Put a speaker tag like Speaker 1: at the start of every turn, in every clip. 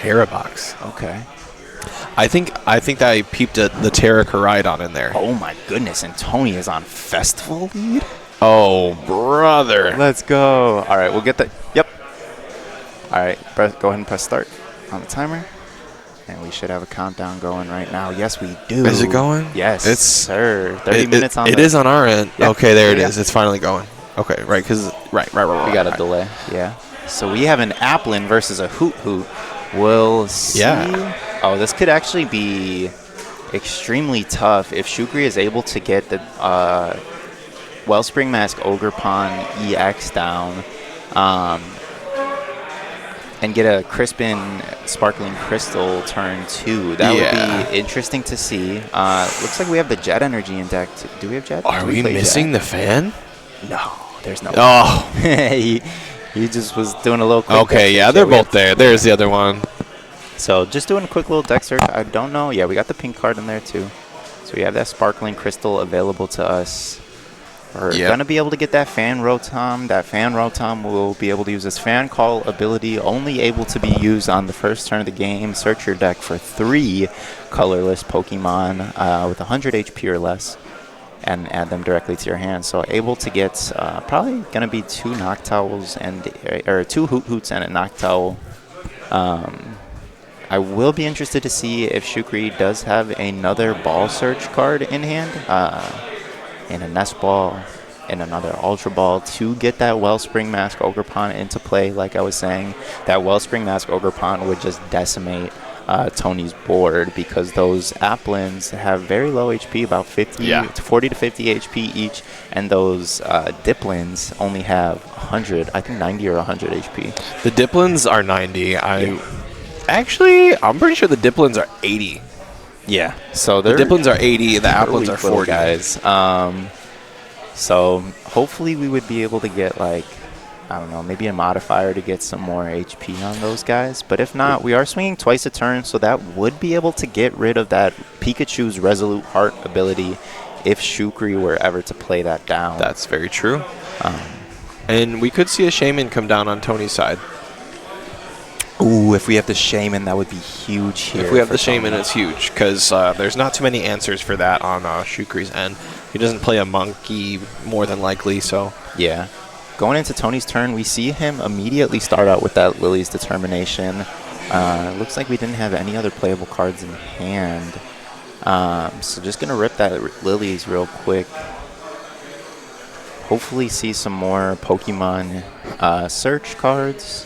Speaker 1: Tera box.
Speaker 2: Okay.
Speaker 1: I think that I peeped at the Tera Koraidon in there.
Speaker 2: Oh my goodness, and Tony is on Festival lead?
Speaker 1: Oh, brother.
Speaker 2: Let's go. All right, we'll get that. Yep. All right, go ahead and press start on the timer. And we should have a countdown going right now. Yes, we do.
Speaker 1: Is it going?
Speaker 2: Yes,
Speaker 1: It's
Speaker 2: sir. 30 minutes on
Speaker 1: It is on our end.
Speaker 2: Yeah.
Speaker 1: Okay, there it is. It's finally going. Okay, right, because right.
Speaker 2: We got a delay. Yeah. So we have an Applin versus a Hoot Hoot. We'll see.
Speaker 1: Yeah.
Speaker 2: Oh, this could actually be extremely tough if Shukri is able to get the Wellspring Mask Ogerpon EX down and get a Crispin Sparkling Crystal turn 2. That would be interesting to see. Looks like we have the Jet Energy in deck. Do we have Jet?
Speaker 1: Are we missing the fan?
Speaker 2: No, there's no.
Speaker 1: Oh.
Speaker 2: he just was doing a little quick
Speaker 1: Okay, yeah, they're both there. There's the other one.
Speaker 2: So just doing a quick little deck search. I don't know. Yeah, we got the pink card in there too. So we have that Sparkling Crystal available to us. We're going to be able to get that Fan Rotom. That Fan Rotom will be able to use his Fan Call ability, only able to be used on the first turn of the game. Search your deck for 3 colorless Pokemon with 100 HP or less and add them directly to your hand. So able to get probably going to be 2 Noctowls or 2 Hoot Hoots and a Noctowl. I will be interested to see if Shukri does have another Ball Search card in hand, and a Nest Ball, and another Ultra Ball to get that Wellspring Mask Ogerpon into play. Like I was saying, that Wellspring Mask Ogerpon would just decimate Tony's board because those Applins have very low HP, about 40 to 50 HP each, and those Diplins only have 100, I think 90 or 100 HP.
Speaker 1: The Diplins are 90. Actually, I'm pretty sure the Diplins are 80.
Speaker 2: Yeah, so
Speaker 1: the Diplins are 80, the Applins are 40.
Speaker 2: Guys. So hopefully we would be able to get, like, I don't know, maybe a modifier to get some more HP on those guys. But if not, we are swinging twice a turn, so that would be able to get rid of that Pikachu's Resolute Heart ability if Shukri were ever to play that down.
Speaker 1: That's very true. And we could see a Shaman come down on Tony's side.
Speaker 2: Ooh, if we have the Shaman, that would be huge here.
Speaker 1: If we have the Shaman, it's huge, because there's not too many answers for that on Shukri's end. He doesn't play a Monkey, more than likely, so...
Speaker 2: Yeah. Going into Tony's turn, we see him immediately start out with that Lily's Determination. Looks like we didn't have any other playable cards in hand. So just going to rip that Lily's real quick. Hopefully see some more Pokemon search cards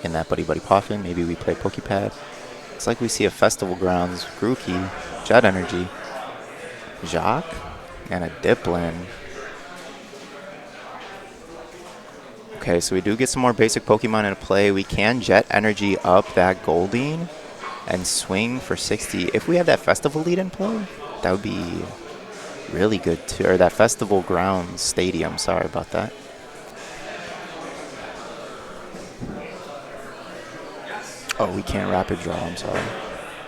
Speaker 2: in that Buddy Buddy Poffin. Maybe we play Pokepad. It's like we see a Festival Grounds, Grookey, Jet Energy, Jacques, and a Diplin. Okay, so we do get some more basic Pokemon into play. We can Jet Energy up that Goldeen and swing for 60. If we have that Festival lead in play, that would be really good too. Or that Festival Grounds Stadium, sorry about that. Oh, we can't Rapid Draw, I'm sorry.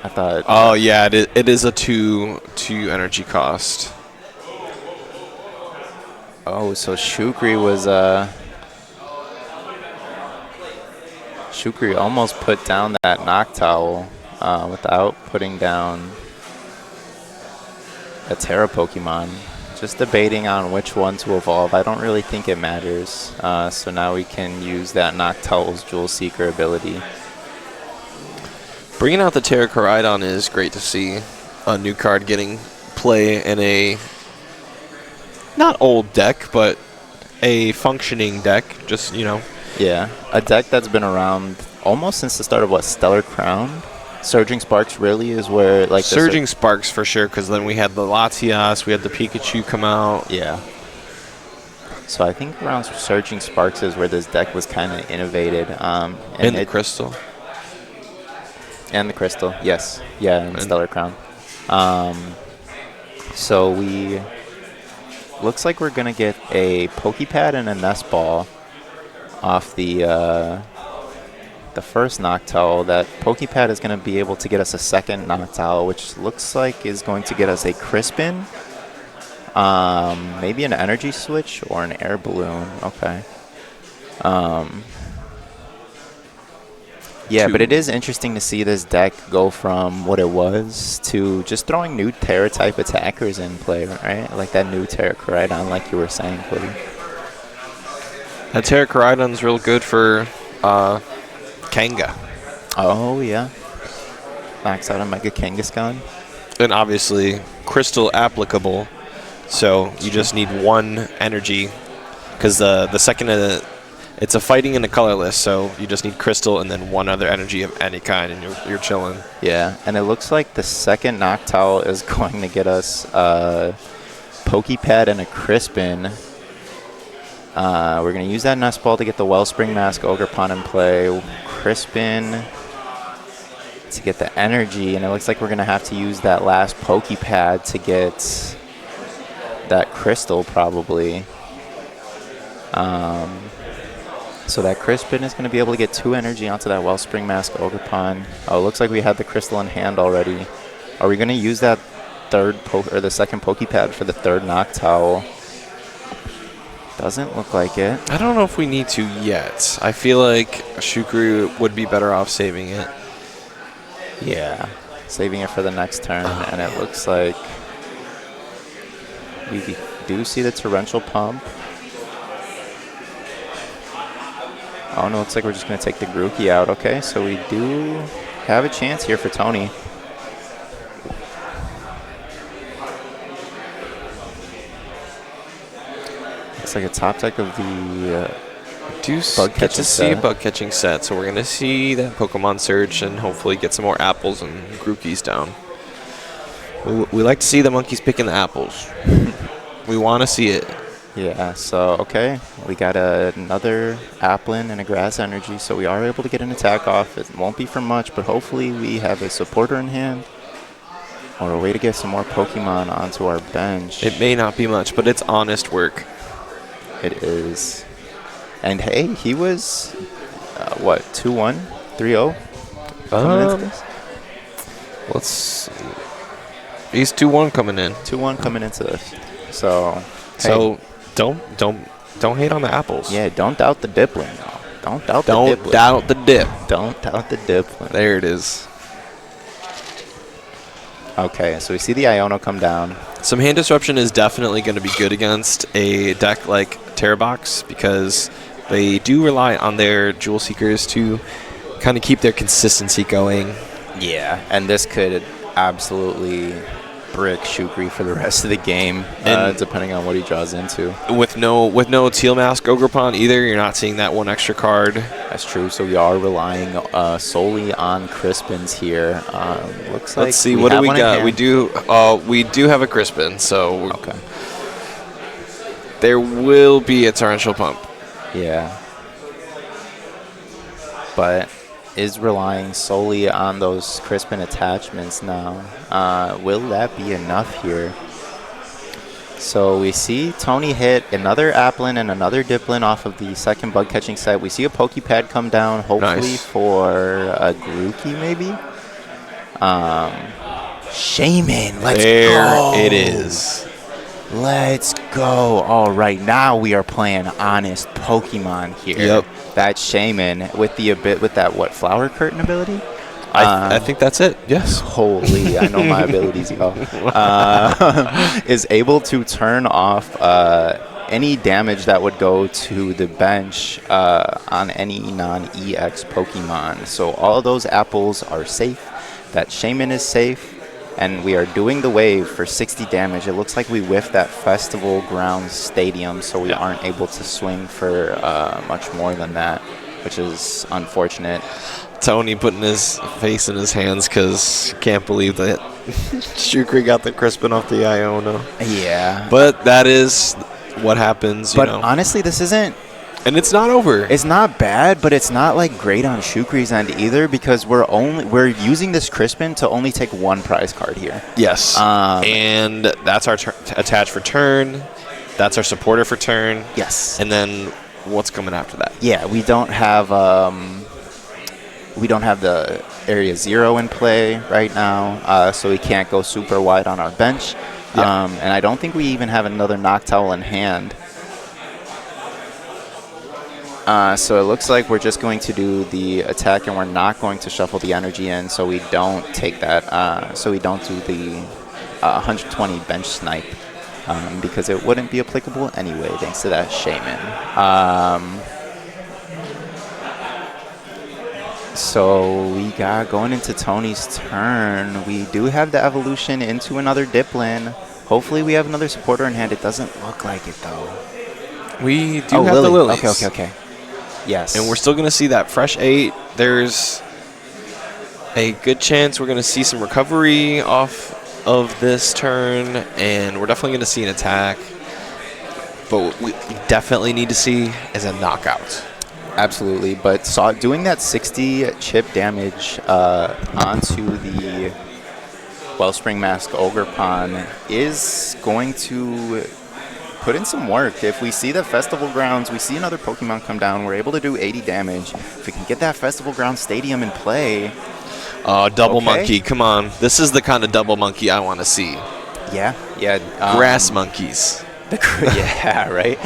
Speaker 2: I thought...
Speaker 1: Oh, yeah, it is a 2 energy cost.
Speaker 2: Oh, so Shukri was... Shukri almost put down that Noctowl without putting down a Tera Pokemon. Just debating on which one to evolve. I don't really think it matters. So now we can use that Noctowl's Jewel Seeker ability.
Speaker 1: Bringing out the Tera Koraidon is great to see. A new card getting play in a not old deck, but a functioning deck. Just, you know.
Speaker 2: Yeah, a deck that's been around almost since the start of, what, Stellar Crown? Surging Sparks really is where, like...
Speaker 1: Surging Sparks for sure, because then we had the Latias, we had the Pikachu come out.
Speaker 2: Yeah. So I think around Surging Sparks is where this deck was kind of innovated.
Speaker 1: And the Crystal.
Speaker 2: And the Crystal, yes. Yeah, and Stellar Crown. So we... Looks like we're going to get a Pokepad and a Nest Ball off the first Noctowl. That Pokepad is going to be able to get us a second Noctowl, which looks like is going to get us a Crispin, maybe an Energy Switch or an Air Balloon. Okay. Yeah, but it is interesting to see this deck go from what it was to just throwing new Tera type attackers in play, right? Like that new Tera Koraidon, like you were saying, Cody.
Speaker 1: That Tera Koraidon's real good for Kanga.
Speaker 2: Oh, yeah. Max out a Mega Kangaskhan.
Speaker 1: And obviously, Crystal applicable, so you just need one energy. Because the second it's a fighting and a colorless, so you just need Crystal and then one other energy of any kind, and you're chilling.
Speaker 2: Yeah, and it looks like the second Noctowl is going to get us a Pokepad and a Crispin. We're going to use that Nest Ball to get the Wellspring Mask Ogerpon in play. Crispin to get the energy, and it looks like we're going to have to use that last Pokepad to get that Crystal probably. So that Crispin is going to be able to get 2 energy onto that Wellspring Mask Ogerpon. Oh, it looks like we had the Crystal in hand already. Are we going to use that the second Pokepad for the third Noctowl? Doesn't look like it.
Speaker 1: I don't know if we need to yet. I feel like Shukri would be better off saving it.
Speaker 2: Yeah, saving it for the next turn, and it looks like we do see the Torrential Pump. Oh, no, looks like we're just going to take the Grookey out. Okay, so we do have a chance here for Tony. Looks like a top deck of the
Speaker 1: bug get to see a bug catching set, so we're going to see that Pokemon Surge and hopefully get some more apples and Grookeys down. We like to see the monkeys picking the apples. We want to see it.
Speaker 2: Yeah, so, okay, we got another Applin and a Grass Energy, so we are able to get an attack off. It won't be for much, but hopefully we have a supporter in hand or a way to get some more Pokemon onto our bench.
Speaker 1: It may not be much, but it's honest work.
Speaker 2: It is. And, hey, he was, what, 2-1, 3-0?
Speaker 1: Let's see. He's 2-1 coming in.
Speaker 2: 2-1 coming into this. So,
Speaker 1: hey. Don't hate on the apples.
Speaker 2: Yeah, don't doubt the Dipplin. Don't doubt the
Speaker 1: Dipplin. Don't doubt the dip.
Speaker 2: Don't doubt the Dipplin.
Speaker 1: There it is.
Speaker 2: Okay, so we see the Iono come down.
Speaker 1: Some hand disruption is definitely going to be good against a deck like Terabox because they do rely on their Jewel Seekers to kind of keep their consistency going.
Speaker 2: Yeah, and this could absolutely brick Shukri for the rest of the game, depending on what he draws into. With
Speaker 1: no Teal Mask Ogerpon either, you're not seeing that one extra card.
Speaker 2: That's true. So we are relying solely on Crispins here. Looks like.
Speaker 1: Let's see, what do we got? We do have a Crispin, so
Speaker 2: okay.
Speaker 1: There will be a Torrential Pump.
Speaker 2: Yeah, but is relying solely on those Crispin attachments now. Will that be enough here? So we see Tony hit another Applin and another Dipplin off of the second bug catching set. We see a Pokepad come down, hopefully for a Grookey maybe. Shaman, let's go.
Speaker 1: There it is.
Speaker 2: Let's go. All right, now we are playing honest Pokemon here.
Speaker 1: Yep.
Speaker 2: That Shaman with that Flower Curtain ability?
Speaker 1: I think that's it. Yes.
Speaker 2: Holy, I know my abilities, y'all. Is able to turn off any damage that would go to the bench on any non-EX Pokemon. So all those apples are safe. That Shaman is safe. And we are doing the wave for 60 damage. It looks like we whiffed that Festival Grounds Stadium, so we aren't able to swing for much more than that, which is unfortunate.
Speaker 1: Tony putting his face in his hands because can't believe that Shukri got the Crispin off the Iono.
Speaker 2: Yeah.
Speaker 1: But that is what happens,
Speaker 2: you know. Honestly, this isn't...
Speaker 1: And it's not over.
Speaker 2: It's not bad, but it's not like great on Shukri's end either because we're using this Crispin to only take one prize card here.
Speaker 1: Yes. And that's our attach for turn. That's our supporter for turn.
Speaker 2: Yes.
Speaker 1: And then what's coming after that?
Speaker 2: Yeah, we don't have the Area 0 in play right now, so we can't go super wide on our bench. Yeah. And I don't think we even have another Noctowl in hand. So it looks like we're just going to do the attack, and we're not going to shuffle the energy in, so we don't take that. So we don't do the 120 bench snipe, because it wouldn't be applicable anyway, thanks to that shaman. So we got going into Tony's turn. We do have the evolution into another Diplin. Hopefully we have another supporter in hand. It doesn't look like it though.
Speaker 1: We do have the lilies.
Speaker 2: Okay. Yes.
Speaker 1: And we're still going to see that fresh 8. There's a good chance we're going to see some recovery off of this turn, and we're definitely going to see an attack. But what we definitely need to see is a knockout.
Speaker 2: Absolutely, but doing that 60 chip damage onto the Wellspring Mask Ogerpon is going to put in some work. If we see the Festival Grounds, we see another Pokemon come down, we're able to do 80 damage. If we can get that Festival Ground Stadium in play.
Speaker 1: Double monkey, come on. This is the kind of double monkey I want to see.
Speaker 2: Yeah.
Speaker 1: Grass monkeys.
Speaker 2: Yeah, right?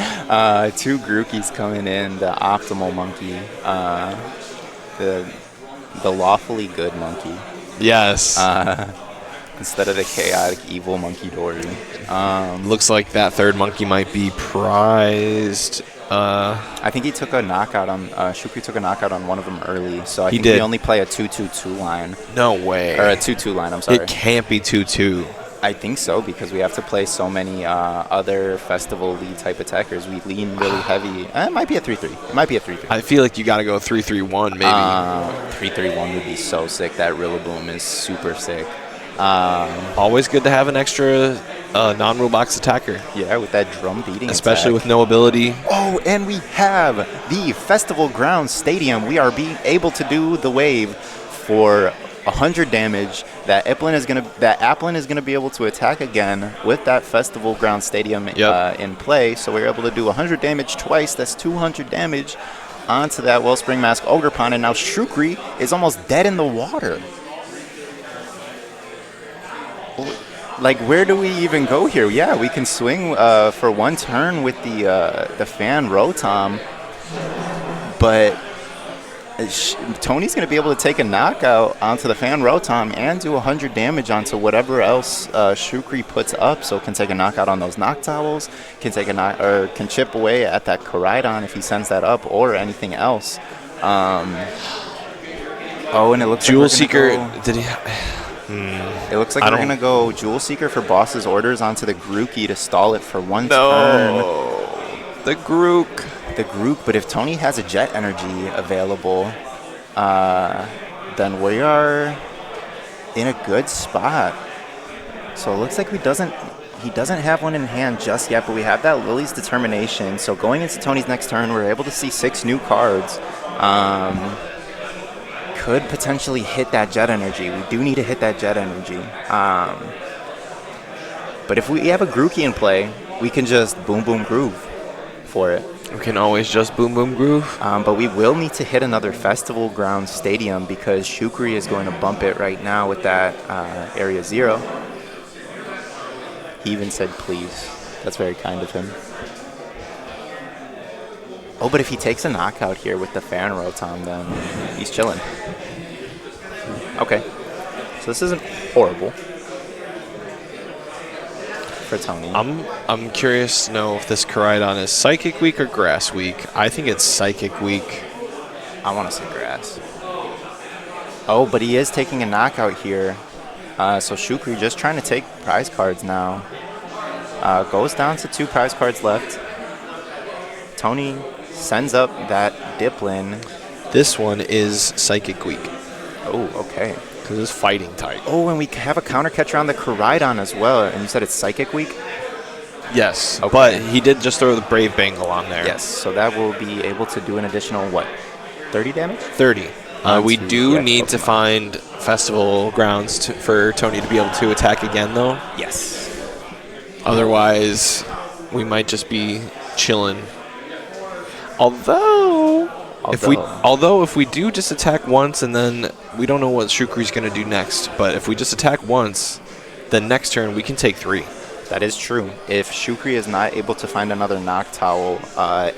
Speaker 2: 2 Grookey's coming in, the optimal monkey, the lawfully good monkey.
Speaker 1: Yes.
Speaker 2: Instead of the chaotic evil monkey Dory.
Speaker 1: Looks like that third monkey might be prized.
Speaker 2: I think he took a knockout on, Shukri took a knockout on one of them early, so I think
Speaker 1: did.
Speaker 2: we only play a 2-2-2 line.
Speaker 1: No way.
Speaker 2: Or a 2-2 line, I'm sorry.
Speaker 1: It can't be 2-2.
Speaker 2: I think so, because we have to play so many other Festival lead type attackers. We lean really heavy. It might be a 3-3. It might be a 3-3.
Speaker 1: I feel like you got to go 3-3-1 maybe.
Speaker 2: 3-3-1 would be so sick. That Rillaboom is super sick.
Speaker 1: Always good to have an extra non-rule box attacker.
Speaker 2: Yeah, with that drum beating
Speaker 1: especially
Speaker 2: attack.
Speaker 1: with no ability.
Speaker 2: Oh, and we have the Festival Ground Stadium. We are being able to do the wave for 100 damage. That Applin is gonna be able to attack again with that Festival Ground Stadium in play. So we're able to do 100 damage twice. That's 200 damage onto that Wellspring Mask Ogerpon, and now Shukri is almost dead in the water. Like, where do we even go here? Yeah, we can swing for one turn with the Fan Rotom, but Tony's going to be able to take a knockout onto the Fan Rotom and do 100 damage onto whatever else Shukri puts up. So can take a knockout on those Noctowls, can chip away at that Koraidon if he sends that up, or anything else. Oh, and it looks
Speaker 1: Jewel
Speaker 2: like
Speaker 1: Seeker.
Speaker 2: Did he? It looks like we're going to go Jewel Seeker for Boss's Orders onto the Grookey to stall it for one turn.
Speaker 1: The Grook.
Speaker 2: The Grook, but if Tony has a Jet Energy available, then we are in a good spot. So it looks like he doesn't have one in hand just yet, but we have that Lily's Determination. So going into Tony's next turn, we're able to see 6 new cards. Could potentially hit that Jet Energy. We do need to hit that Jet Energy. But if we have a Grookey in play, we can just Boom Boom Groove for it.
Speaker 1: We can always just Boom Boom Groove.
Speaker 2: But we will need to hit another Festival Ground Stadium, because Shukri is going to bump it right now with that Area 0. He even said please. That's very kind of him. Oh, but if he takes a knockout here with the Fan Rotom, then he's chilling. Okay. So this isn't horrible for Tony.
Speaker 1: I'm curious to know if this Koraidon is Psychic Weak or Grass Weak. I think it's Psychic Weak.
Speaker 2: I want to say Grass. Oh, but he is taking a knockout here. So Shukri just trying to take prize cards now. Goes down to 2 prize cards left. Tony sends up that Diplin.
Speaker 1: This one is Psychic Weak.
Speaker 2: Oh, okay.
Speaker 1: Because it's Fighting type.
Speaker 2: Oh, and we have a counter catcher on the Koraidon as well. And you said it's Psychic Weak?
Speaker 1: Yes,
Speaker 2: okay.
Speaker 1: But he did just throw the Brave Bangle on there.
Speaker 2: Yes, so that will be able to do an additional, what, 30 damage?
Speaker 1: 30. We do need to find Festival Grounds for Tony to be able to attack again, though.
Speaker 2: Yes.
Speaker 1: Otherwise, we might just be chilling. Although if we do just attack once, and then we don't know what Shukri's going to do next, but if we just attack once, then next turn we can take 3.
Speaker 2: That is true. If Shukri is not able to find another Noctowl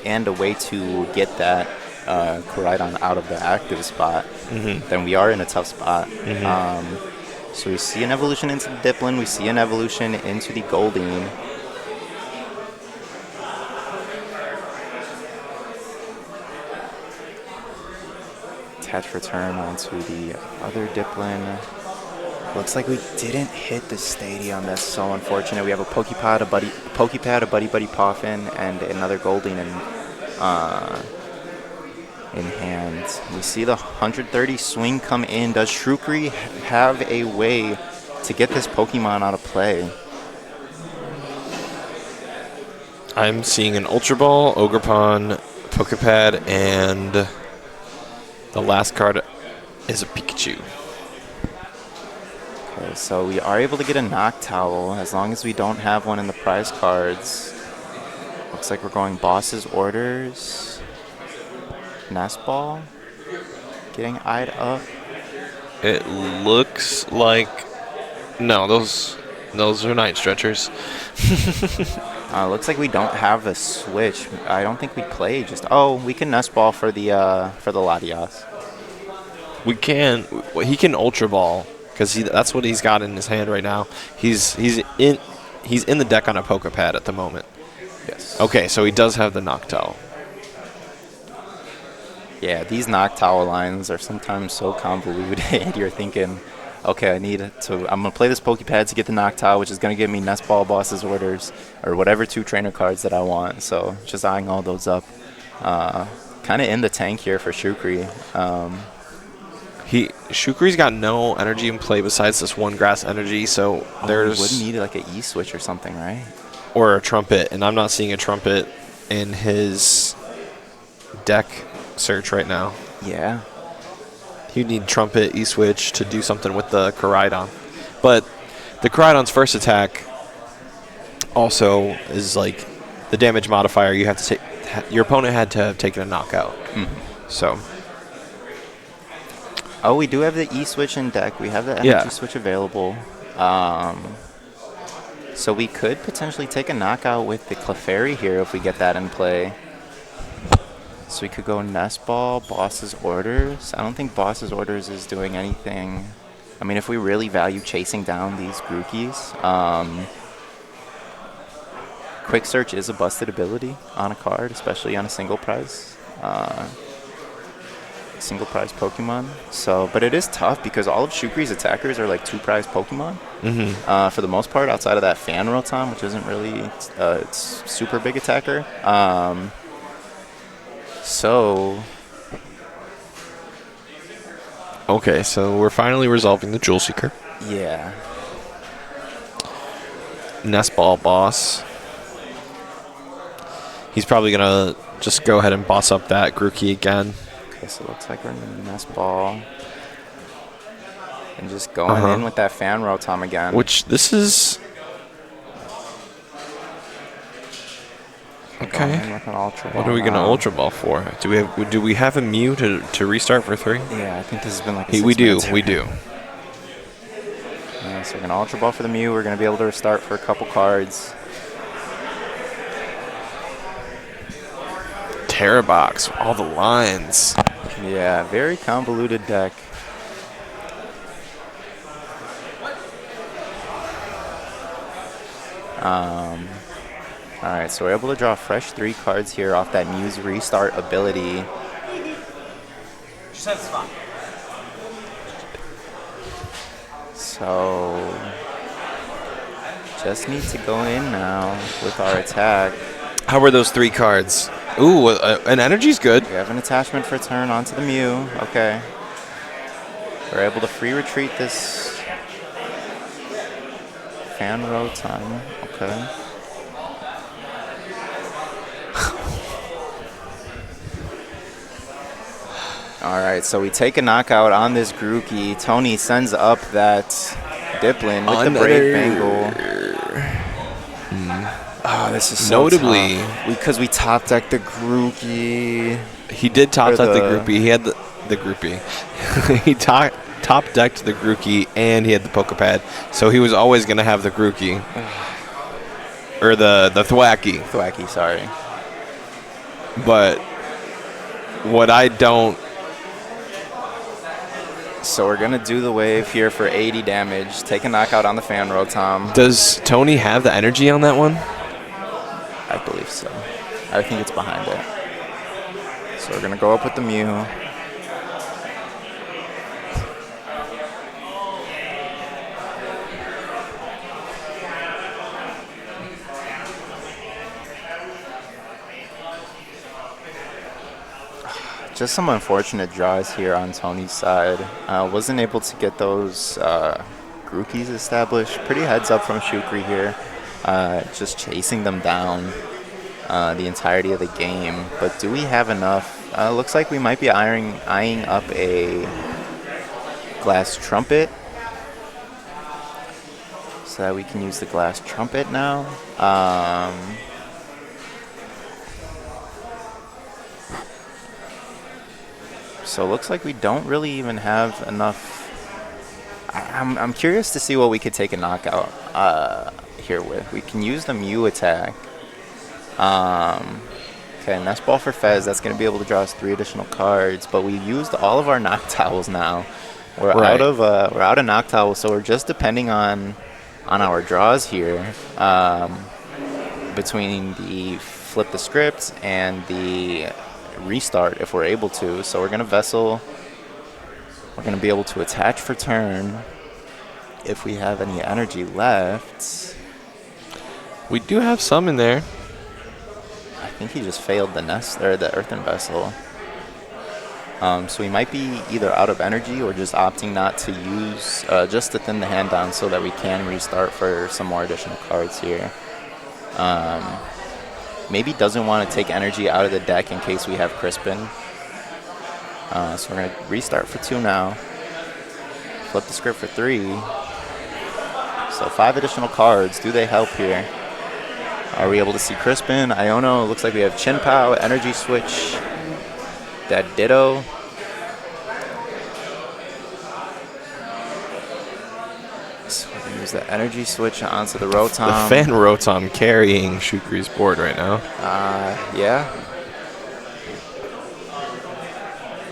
Speaker 2: and a way to get that Koraidon out of the active spot, then we are in a tough spot. So we see an evolution into the Dipplin. We see an evolution into the Goldeen. Attach return onto the other Dipplin. Looks like we didn't hit the stadium. That's so unfortunate. We have a Pokepad, a Buddy Poffin, and another Goldeen in hand. We see the 130 swing come in. Does Shukri have a way to get this Pokemon out of play?
Speaker 1: I'm seeing an Ultra Ball, Ogerpon, Pokepad, and the last card is a Pikachu.
Speaker 2: Okay, so we are able to get a Noctowl as long as we don't have one in the prize cards. Looks like we're going Boss's Orders. Nest Ball getting eyed up.
Speaker 1: It looks like no, those are Night Stretchers.
Speaker 2: Looks like we don't have a switch. I don't think we play just. Oh, we can Nest Ball for the Latias.
Speaker 1: We can. He can Ultra Ball because that's what he's got in his hand right now. He's in the deck on a Pokepad at the moment.
Speaker 2: Yes.
Speaker 1: Okay, so he does have the Noctowl.
Speaker 2: Yeah, these Noctowl lines are sometimes so convoluted. You're thinking, okay, I'm gonna play this Pokepad to get the Noctowl, which is gonna give me Nest Ball, Boss's Orders, or whatever 2 trainer cards that I want. So just eyeing all those up. Kind of in the tank here for Shukri.
Speaker 1: Shukri's got no energy in play besides this one grass energy, so there's...
Speaker 2: We would need like an E-switch or something, right?
Speaker 1: Or a Trumpet, and I'm not seeing a Trumpet in his deck search right now.
Speaker 2: Yeah.
Speaker 1: You need Trumpet, E-switch to do something with the Koraidon. But the Koraidon's first attack also is like the damage modifier. You have to take... Your opponent had to have taken a knockout. So...
Speaker 2: Oh, we do have the E-switch in deck. We have the energy switch available. So we could potentially take a knockout with the Clefairy here if we get that in play. So we could go Nest Ball, Boss's Orders. I don't think Boss's Orders is doing anything. I mean, if we really value chasing down these Grookies, Quick Search is a busted ability on a card, especially on a single prize Pokemon. So, but it is tough because all of Shukri's attackers are like 2 prize Pokemon for the most part, outside of that Fan Rotom, which isn't really it's super big attacker.
Speaker 1: Okay, so we're finally resolving the Jewel Seeker.
Speaker 2: Yeah.
Speaker 1: Nest Ball Boss. He's probably going to just go ahead and boss up that Grookey again.
Speaker 2: Okay, so it looks like we're in the Nest Ball. And just going in with that Fan Rotom again.
Speaker 1: Which, this is... Okay. What are we going to Ultra Ball for? Do we have a Mew to restart for 3?
Speaker 2: Yeah, I think this has been like a
Speaker 1: We do.
Speaker 2: Yeah, so we're going to Ultra Ball for the Mew. We're going to be able to restart for a couple cards.
Speaker 1: Tera box, all the lines.
Speaker 2: Yeah, very convoluted deck. Alright, so we're able to draw fresh 3 cards here off that Mew's restart ability. So, just need to go in now with our attack.
Speaker 1: How were those 3 cards? Ooh, an energy's good.
Speaker 2: We have an attachment for turn onto the Mew. Okay. We're able to free retreat this Fan Rotom. Okay. Alright, so we take a knockout on this Grookey. Tony sends up that Dipplin with the Brave Bengal. Oh, this is so
Speaker 1: notably
Speaker 2: tough. Because we top decked the Grookey.
Speaker 1: He did top deck the Groupie. He had the Groupie. He top decked the Grookey and he had the Pokepad. So he was always going to have the Grookey. or the Thwacky.
Speaker 2: Thwacky, sorry.
Speaker 1: But what I don't...
Speaker 2: So we're going to do the wave here for 80 damage. Take a knockout on the fan Rotom.
Speaker 1: Does Tony have the energy on that one?
Speaker 2: I believe so. I think it's behind it. So we're going to go up with the Mew. Just some unfortunate draws here on Tony's side. Wasn't able to get those Grookey's established. Pretty heads up from Shukri here. Just chasing them down the entirety of the game. But do we have enough? Looks like we might be eyeing up a Glass Trumpet. So that we can use the Glass Trumpet now. So it looks like we don't really even have enough. I'm curious to see what we could take a knockout here with. We can use the Mew attack. Okay, Nest Ball for Fez. That's going to be able to draw us 3 additional cards. But we used all of our Noctowls now. We're out of Noctowls, so we're just depending on our draws here between the Flip the Script and the Restart if we're able to. So we're going to Vessel. We're going to be able to attach for turn if we have any energy left.
Speaker 1: We do have some in there.
Speaker 2: I think he just failed the Nest or the Earthen Vessel. So we might be either out of energy or just opting not to use, just to thin the hand down so that we can restart for some more additional cards here. Maybe doesn't want to take energy out of the deck in case we have Crispin. So we're going to restart for 2 now. Flip the Script for 3. So 5 additional cards. Do they help here? Are we able to see Crispin? Iono. Looks like we have Chin Pow, Energy Switch, that Ditto. So we're going to use the Energy Switch onto the Rotom.
Speaker 1: The fan Rotom carrying Shukri's board right now.
Speaker 2: Yeah.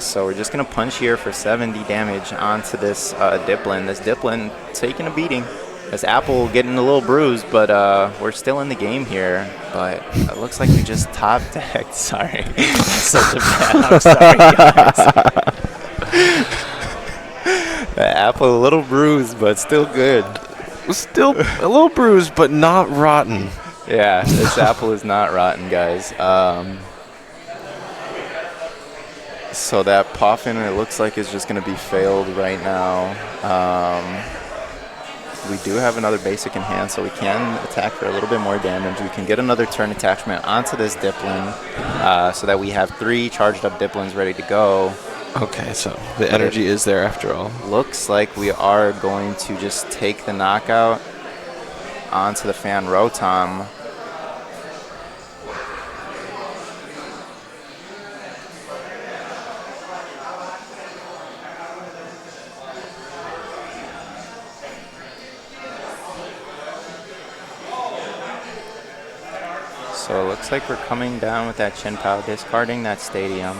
Speaker 2: So we're just going to punch here for 70 damage onto this Diplin. This Diplin taking a beating. This Apple getting a little bruised, but we're still in the game here. But it looks like we just top decked. Sorry. Such a bad. I'm sorry, guys. The Apple a little bruised, but still good.
Speaker 1: Still a little bruised, but not rotten.
Speaker 2: Yeah, this Apple is not rotten, guys. So that Poffin, it looks like, is just going to be failed right now. We do have another basic in hand, so we can attack for a little bit more damage. We can get another turn attachment onto this Diplin so that we have 3 charged up Diplins ready to go.
Speaker 1: Okay, so the energy is there after all.
Speaker 2: Looks like we are going to just take the knockout onto the fan Rotom. So it looks like we're coming down with that Chin Pow, discarding that Stadium.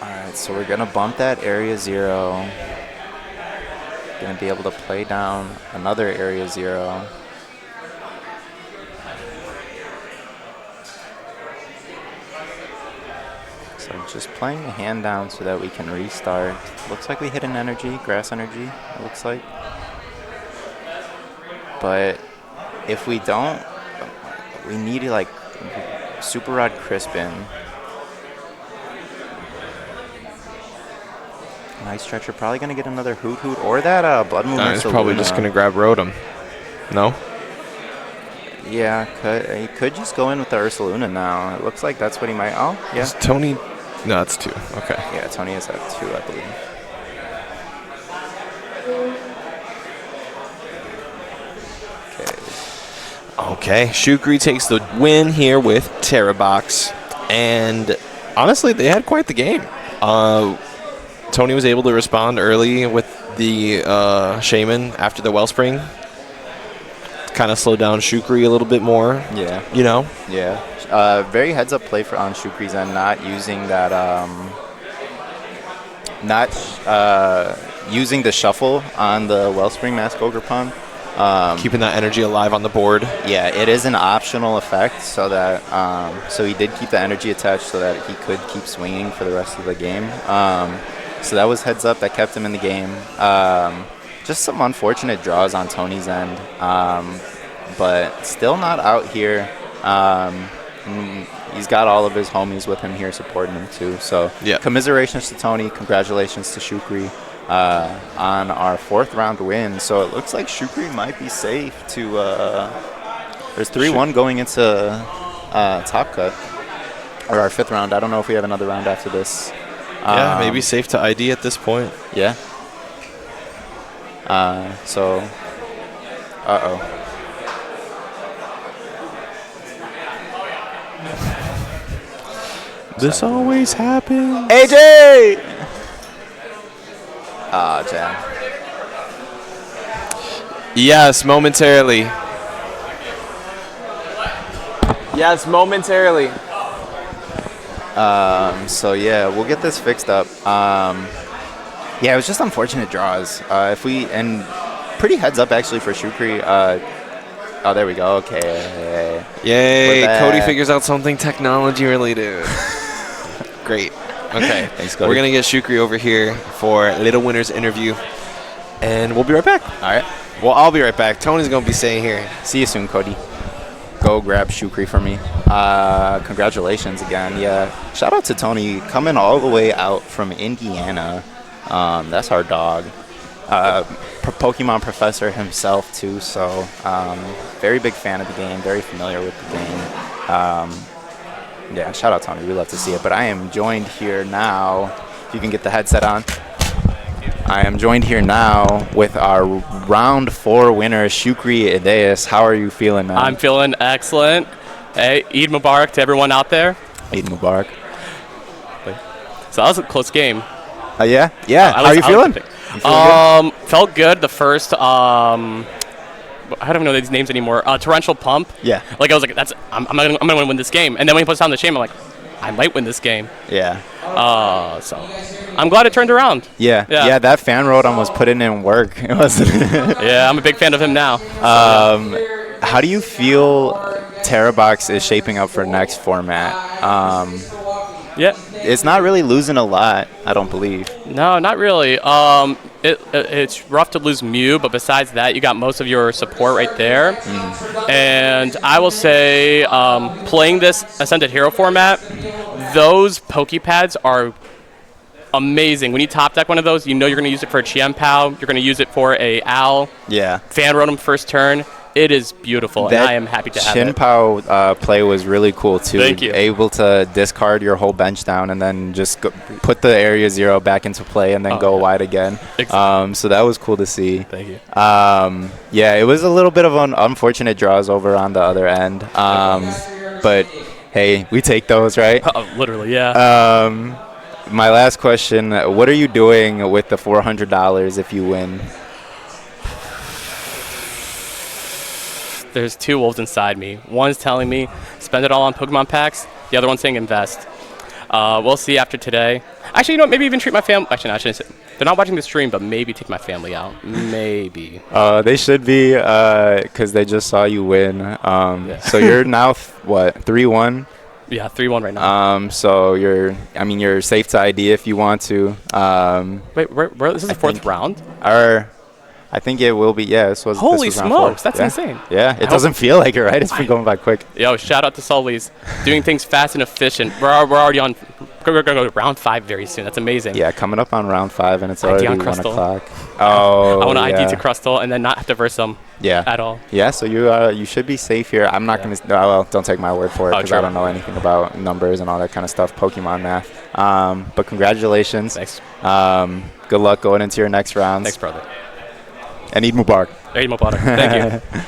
Speaker 2: Alright, so we're going to bump that Area 0. Going to be able to play down another Area 0. So just playing the hand down so that we can restart. Looks like we hit an energy, grass energy, it looks like. But if we don't, we need like Super Rod Crispin. Nice Stretcher, probably going to get another Hoot Hoot or that Blood Moon.
Speaker 1: He's probably just going to grab Rotom. No?
Speaker 2: Yeah, he could just go in with the Ursaluna now. It looks like that's what he might. Oh, yeah.
Speaker 1: Is Tony? No, it's 2. Okay.
Speaker 2: Yeah, Tony is at 2, I believe.
Speaker 1: Okay, Shukri takes the win here with Tera Box. And honestly, they had quite the game. Tony was able to respond early with the Shaman after the Wellspring. Kind of slowed down Shukri a little bit more.
Speaker 2: Yeah.
Speaker 1: You know?
Speaker 2: Yeah. Very heads-up play on Shukri's end, not using that, using the shuffle on the Wellspring Mask Ogre Pawn.
Speaker 1: Keeping that energy alive on the board.
Speaker 2: Yeah, it is an optional effect, so that so he did keep the energy attached so that he could keep swinging for the rest of the game. So that was heads-up that kept him in the game. Just some unfortunate draws on Tony's end, but still not out here. He's got all of his homies with him here supporting him too. So
Speaker 1: yeah.
Speaker 2: Commiserations to Tony. Congratulations to Shukri on our 4th round win. So it looks like Shukri might be safe to. There's 3-1 going into Top Cut, or our 5th round. I don't know if we have another round after this.
Speaker 1: Yeah, maybe safe to ID at this point.
Speaker 2: Yeah. So,
Speaker 1: This always happens.
Speaker 2: AJ! Jam.
Speaker 1: Yes, momentarily. Yes, momentarily.
Speaker 2: So yeah, we'll get this fixed up. Yeah, it was just unfortunate draws. Pretty heads up actually for Shukri. Oh, there we go. Okay.
Speaker 1: Yay! Cody figures out something technology related. Great. Okay.
Speaker 2: Thanks, Cody.
Speaker 1: We're gonna get Shukri over here for Little Winner's interview, and we'll be right back.
Speaker 2: All right.
Speaker 1: Well, I'll be right back. Tony's gonna be staying here.
Speaker 2: See you soon, Cody. Go grab Shukri for me. Congratulations again. Yeah. Shout out to Tony coming all the way out from Indiana. That's our dog. Pokemon professor himself too, so very big fan of the game, very familiar with the game. Yeah, shout out Tony, we love to see it. But I am joined here now, if you can get the headset on. I am joined here now with our round 4 winner, Shukri Ideas. How are you feeling, man?
Speaker 3: I'm feeling excellent. Hey, Eid Mubarak to everyone out there.
Speaker 2: Eid Mubarak.
Speaker 3: So that was a close game.
Speaker 2: Yeah? How are you feeling?
Speaker 3: Felt good the first I don't know these names anymore. Torrential Pump.
Speaker 2: Yeah.
Speaker 3: Like I was like, I'm gonna win this game. And then when he puts down the shame, I'm like, I might win this game.
Speaker 2: Yeah.
Speaker 3: So I'm glad it turned around.
Speaker 2: Yeah. That fan road was putting in work. It was.
Speaker 3: Yeah, I'm a big fan of him now.
Speaker 2: How do you feel Tera Box is shaping up for next format?
Speaker 3: Yeah.
Speaker 2: It's not really losing a lot, I don't believe.
Speaker 3: No, not really. It's rough to lose Mew, but besides that, you got most of your support right there. And I will say, playing this Ascended Hero format, those Pokepads are amazing. When you top deck one of those, you know you're going to use it for a Chien-Pao. You're going to use it for a Owl.
Speaker 2: Yeah.
Speaker 3: Fan Rotom first turn. It is beautiful, and I am happy to have it.
Speaker 2: Chien-Pao play was really cool, too.
Speaker 3: Thank you.
Speaker 2: Able to discard your whole bench down and then just put the Area 0 back into play and then go wide again.
Speaker 3: Exactly.
Speaker 2: So that was cool to see.
Speaker 3: Thank you.
Speaker 2: Yeah, it was a little bit of an unfortunate draws over on the other end. But, hey, we take those, right?
Speaker 3: Literally, yeah.
Speaker 2: My last question, what are you doing with the $400 if you win?
Speaker 3: There's 2 wolves inside me. One's telling me spend it all on Pokemon packs. The other one's saying invest. We'll see after today. Actually, you know what? Maybe even treat my family. Actually, no, I shouldn't say. They're not watching the stream, but maybe take my family out. Maybe.
Speaker 2: They should be, because they just saw you win.
Speaker 3: Yeah.
Speaker 2: So you're now, 3-1?
Speaker 3: Yeah, 3-1 right now.
Speaker 2: So you're safe to ID if you want to.
Speaker 3: Wait, this is the 4th round?
Speaker 2: I think it will be, yeah.
Speaker 3: Holy smokes, that's insane.
Speaker 2: Yeah, it doesn't feel like it, right? It's been going by quick.
Speaker 3: Yo, shout out to Sully's. Doing things fast and efficient. We're already on, we're going to go to round 5 very soon. That's amazing.
Speaker 2: Yeah, coming up on round 5, and it's already 1 o'clock.
Speaker 3: Oh, I want to ID to Crustle and then not have to verse them at all.
Speaker 2: Yeah, so you should be safe here. I'm not going to, well, don't take my word for it because I don't know anything about numbers and all that kind of stuff, Pokemon math. But congratulations.
Speaker 3: Thanks.
Speaker 2: Good luck going into your next rounds.
Speaker 3: Thanks, brother.
Speaker 2: And Eid Mubarak.
Speaker 3: Eid Mubarak. Thank you.